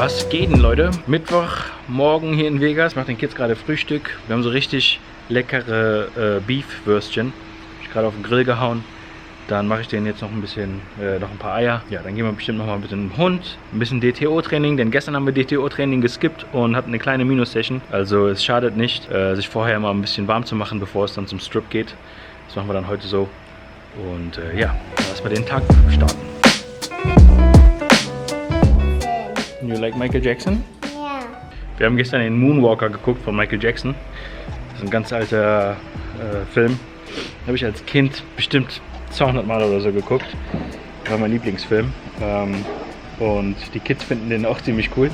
Was geht denn, Leute? Mittwochmorgen hier in Vegas. Ich mache den Kids gerade Frühstück. Wir haben so richtig leckere Beef-Würstchen. Habe ich gerade auf den Grill gehauen. Dann mache ich denen jetzt noch ein bisschen, noch ein paar Eier. Ja, dann gehen wir bestimmt noch mal ein bisschen mit dem Hund. Ein bisschen DTO-Training, denn gestern haben wir DTO-Training geskippt und hatten eine kleine Minus-Session. Also es schadet nicht, sich vorher mal ein bisschen warm zu machen, bevor es dann zum Strip geht. Das machen wir dann heute so. Und ja, lass mal den Tag starten. You like Michael Jackson? Ja. Wir haben gestern den Moonwalker geguckt von Michael Jackson. Das ist ein ganz alter Film. Habe ich als Kind bestimmt 200 Mal oder so geguckt. War mein Lieblingsfilm. Und die Kids finden den auch ziemlich cool.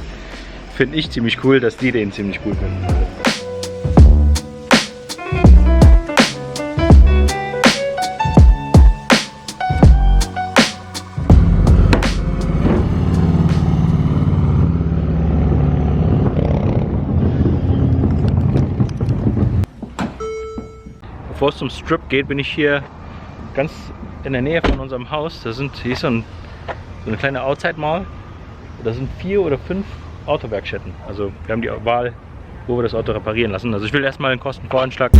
Finde ich ziemlich cool, dass die den ziemlich cool finden. Bevor es zum Strip geht, bin ich hier ganz in der Nähe von unserem Haus. Hier ist so eine kleine Outside Mall. Da sind 4 oder 5 Autowerkstätten. Also wir haben die Wahl, wo wir das Auto reparieren lassen. Also ich will erstmal einen Kostenvoranschlag.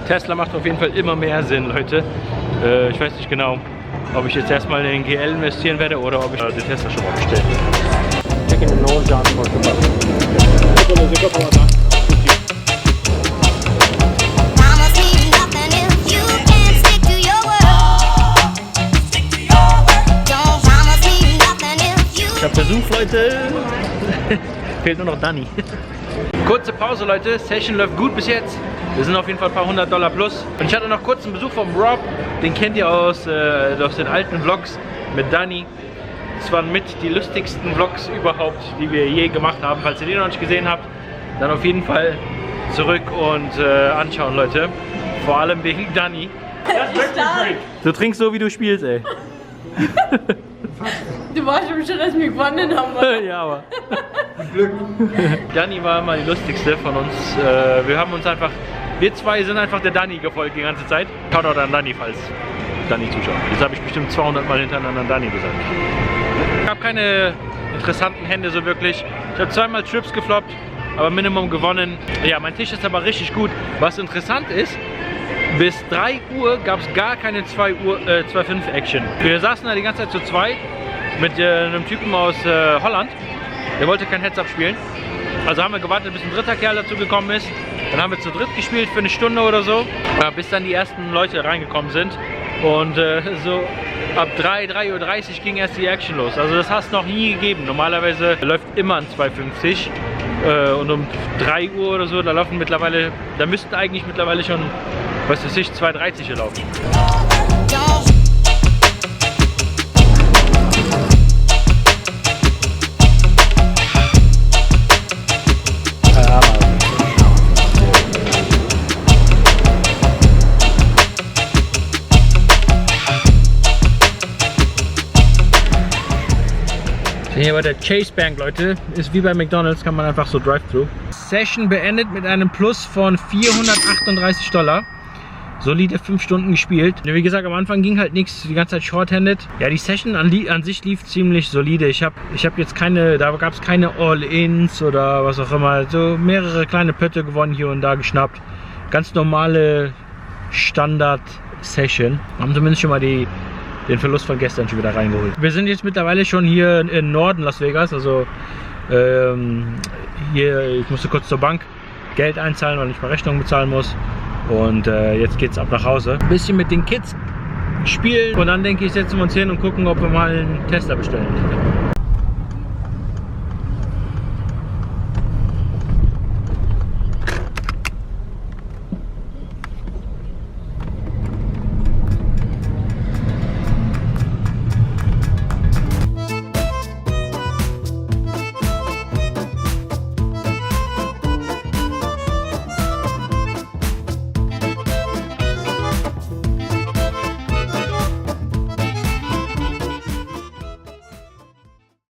Tesla macht auf jeden Fall immer mehr Sinn, Leute. Ich weiß nicht genau, ob ich jetzt erstmal in den GL investieren werde oder ob ich den Tesla schon mal bestelle. Ich habe Besuch, Leute. Fehlt nur noch Dani. Kurze Pause, Leute. Session läuft gut bis jetzt. Wir sind auf jeden Fall ein paar $100 plus. Und ich hatte noch kurz einen Besuch vom Rob. Den kennt ihr aus den alten Vlogs mit Dani. Das waren mit die lustigsten Vlogs überhaupt, die wir je gemacht haben. Falls ihr den noch nicht gesehen habt, dann auf jeden Fall zurück und anschauen, Leute. Vor allem wegen Dani. Du trinkst so, wie du spielst, ey. Du warst schon, dass wir gewonnen haben, oder? Ja, aber. Glück. Dani war immer die lustigste von uns. Wir zwei sind einfach der Dani gefolgt die ganze Zeit. Shoutout an Dani, falls Dani zuschaut. Jetzt habe ich bestimmt 200 Mal hintereinander Dani gesagt. Ich habe keine interessanten Hände so wirklich. Ich habe 2-mal Trips gefloppt, aber Minimum gewonnen. Ja, mein Tisch ist aber richtig gut. Was interessant ist, bis 3 Uhr gab es gar keine 2-5 Action. Wir saßen da die ganze Zeit zu zweit mit einem Typen aus Holland. Der wollte kein Heads-Up spielen. Also haben wir gewartet, bis ein dritter Kerl dazu gekommen ist. Dann haben wir zu dritt gespielt für eine Stunde oder so, bis dann die ersten Leute reingekommen sind. Und so ab 3:30 Uhr ging erst die Action los. Also das hast du noch nie gegeben. Normalerweise läuft immer ein 2,50. Und um 3 Uhr oder so, da müssten eigentlich mittlerweile schon, was weiß ich, 2,30 hier laufen. Hier bei der Chase Bank, Leute, ist wie bei McDonald's, kann man einfach so Drive-Thru. Session beendet mit einem Plus von $438. Solide 5 Stunden gespielt. Wie gesagt, am Anfang ging halt nichts, die ganze Zeit short-handed. Ja, die Session an sich lief ziemlich solide. Ich hab jetzt da gab es keine All-Ins oder was auch immer. So mehrere kleine Pötte gewonnen, hier und da geschnappt. Ganz normale Standard-Session. Haben zumindest schon mal den Verlust von gestern schon wieder reingeholt. Wir sind jetzt mittlerweile schon hier im Norden Las Vegas, also hier, ich musste kurz zur Bank Geld einzahlen, weil ich mal Rechnungen bezahlen muss. Und jetzt geht's ab nach Hause. Ein bisschen mit den Kids spielen und dann denke ich, setzen wir uns hin und gucken, ob wir mal einen Tesla bestellen.